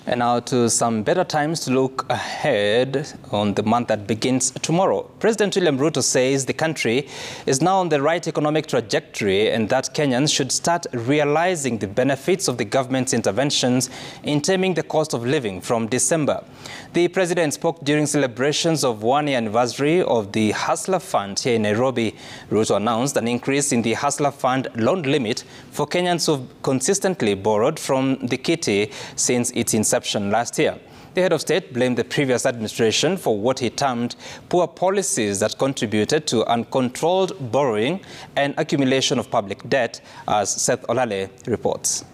And now to some better times to look ahead on the month that begins tomorrow. President William Ruto says the country is now on the right economic trajectory and that Kenyans should start realizing the benefits of the government's interventions in taming the cost of living from December. The president spoke during celebrations of one-year anniversary of the Hustler Fund here in Nairobi. Ruto announced an increase in the Hustler Fund loan limit for Kenyans who've consistently borrowed from the kitty since its inception last year. The head of state blamed the previous administration for what he termed poor policies that contributed to uncontrolled borrowing and accumulation of public debt, as Seth Olale reports.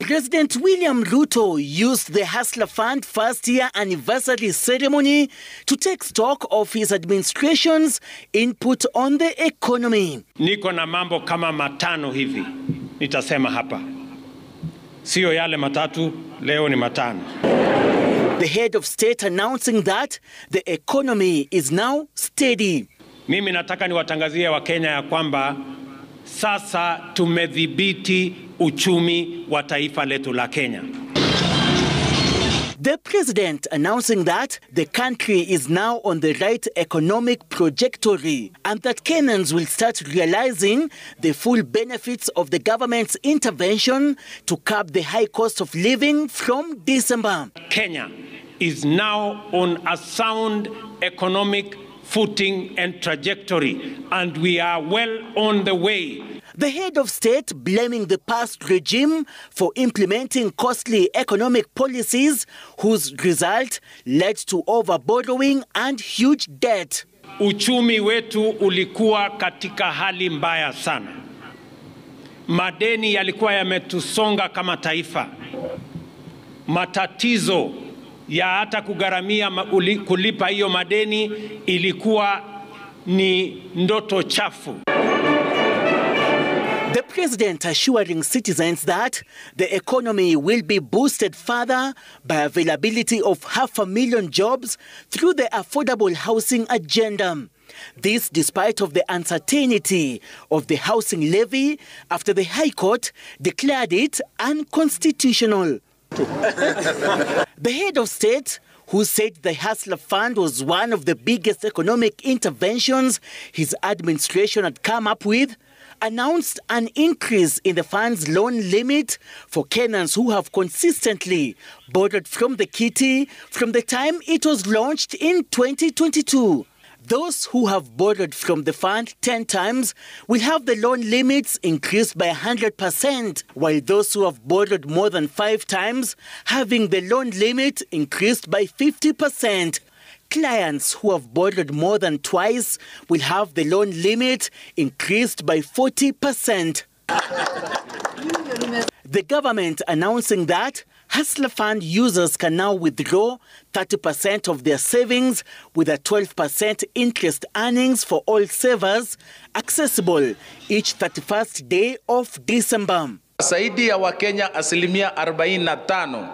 President William Ruto used the Hustler Fund first-year anniversary ceremony to take stock of his administration's input on the economy. Niko na mambo kama matano hivi nitasema hapa. Sio yale matatu, leo ni matano. The head of state announcing that the economy is now steady. Mimi nataka niwatangazie Wakenya ya kwamba sasa tumedhibiti uchumi wa taifa letu la Kenya. The president announcing that the country is now on the right economic trajectory and that Kenyans will start realizing the full benefits of the government's intervention to curb the high cost of living from December. Kenya is now on a sound economic footing and trajectory, and we are well on the way. The head of state blaming the past regime for implementing costly economic policies whose result led to overborrowing and huge debt. Uchumi wetu ulikuwa katika hali mbaya sana. Madeni yalikuwa yametusonga kama taifa. Matatizo ya hata kugharamia kulipa hiyo madeni ilikuwa ni ndoto chafu. The president assuring citizens that the economy will be boosted further by availability of 500,000 jobs through the affordable housing agenda. This despite of the uncertainty of the housing levy after the High Court declared it unconstitutional. The head of state, who said the Hustler Fund was one of the biggest economic interventions his administration had come up with, announced an increase in the fund's loan limit for Kenyans who have consistently borrowed from the kitty from the time it was launched in 2022. Those who have borrowed from the fund 10 times will have the loan limits increased by 100%, while those who have borrowed more than 5 times having the loan limit increased by 50%. Clients who have borrowed more than twice will have the loan limit increased by 40%. The government announcing that Hustler Fund users can now withdraw 30% of their savings with a 12% interest earnings for all savers, accessible each 31st day of December. Zaidi ya Wakenya 45%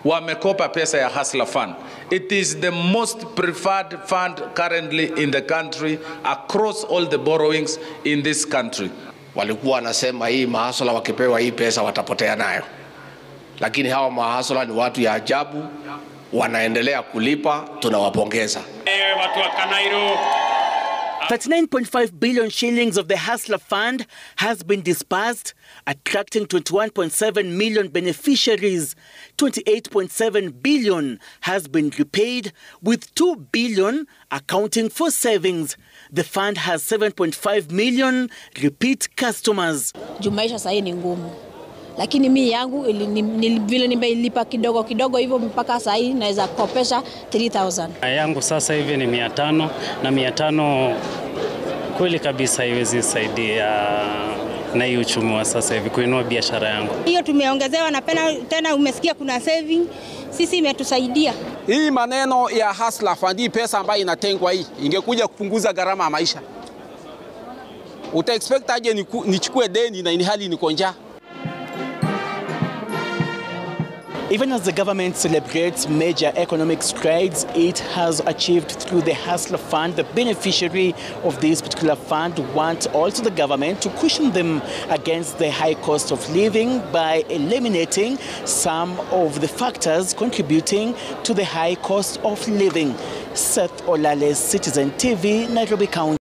wamekopa pesa ya Hustler Fund. It is the most preferred fund currently in the country across all the borrowings in this country. Walikuwa wanasema hii mahasla wakipewa hii pesa watapotea nayo. Lakini hawa mahasla ni watu ya ajabu, wanaendelea kulipa, tunawapongeza. Watu wa Kanairo. 39.5 billion shillings of the Hustler Fund has been disbursed, attracting 21.7 million beneficiaries. 28.7 billion has been repaid, with 2 billion accounting for savings. The fund has 7.5 million repeat customers. Jumaisha sahi ni ngumu. Lakini mimi yangu vile nimelipa kidogo kidogo hivyo mpaka sahi naweza kopesha 3,000. Yangu sasa hivi ni 500 na 500 kweli kabisa haiwezi saidia na hiyo uchumi wa sasa hivi kuinua biashara yangu. Hiyo tumeongezewa na tena umesikia kuna saving, sisi imetusaidia. Hii maneno ya Hustler Fund, pesa ambayo inatengwa hii ingekuja kupunguza gharama ya maisha. Uta expect aje nichukue deni na hali niko njaa? Even as the government celebrates major economic strides it has achieved through the Hustler Fund, the beneficiary of this particular fund want also the government to cushion them against the high cost of living by eliminating some of the factors contributing to the high cost of living. Seth Olale, Citizen TV, Nairobi County.